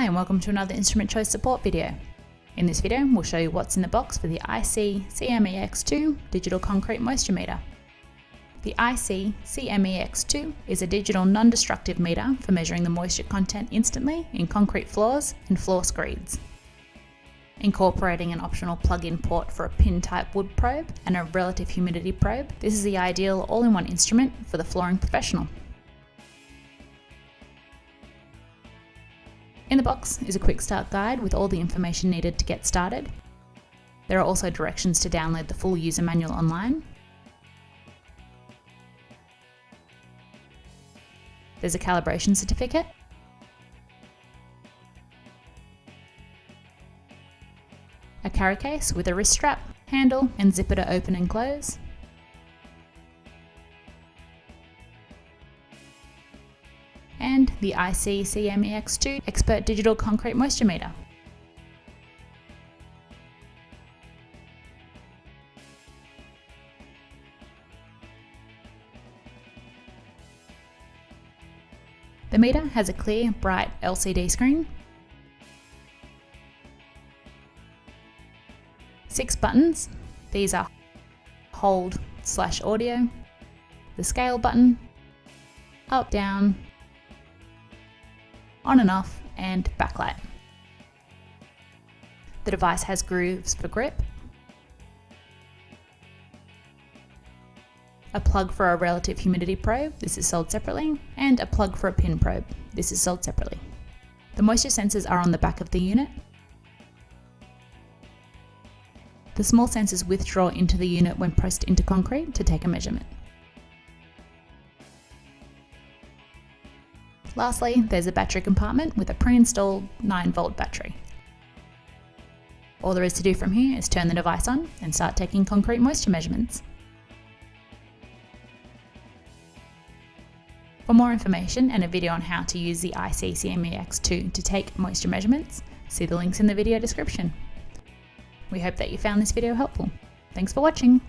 Hi and welcome to another instrument choice support video. In this video we'll show you what's in the box for the IC-CMEX2 digital concrete moisture meter. The IC-CMEX2 is a digital non-destructive meter for measuring the moisture content instantly in concrete floors and floor screeds. Incorporating an optional plug-in port for a pin-type wood probe and a relative humidity probe, this is the ideal all-in-one instrument for the flooring professional. In the box is a quick start guide with all the information needed to get started. There are also directions to download the full user manual online. There's a calibration certificate, a carry case with a wrist strap, handle and zipper to open and close, and the IC-CMEX2 Expert Digital Concrete Moisture Meter. The meter has a clear, bright LCD screen, 6 buttons. These are hold/audio, the scale button, up, down, on and off, and backlight. The device has grooves for grip, a plug for a relative humidity probe, this is sold separately, and a plug for a pin probe, this is sold separately. The moisture sensors are on the back of the unit. The small sensors withdraw into the unit when pressed into concrete to take a measurement. Lastly, there's a battery compartment with a pre-installed 9-volt battery. All there is to do from here is turn the device on and start taking concrete moisture measurements. For more information and a video on how to use the IC-CMEX2 to take moisture measurements, see the links in the video description. We hope that you found this video helpful. Thanks for watching.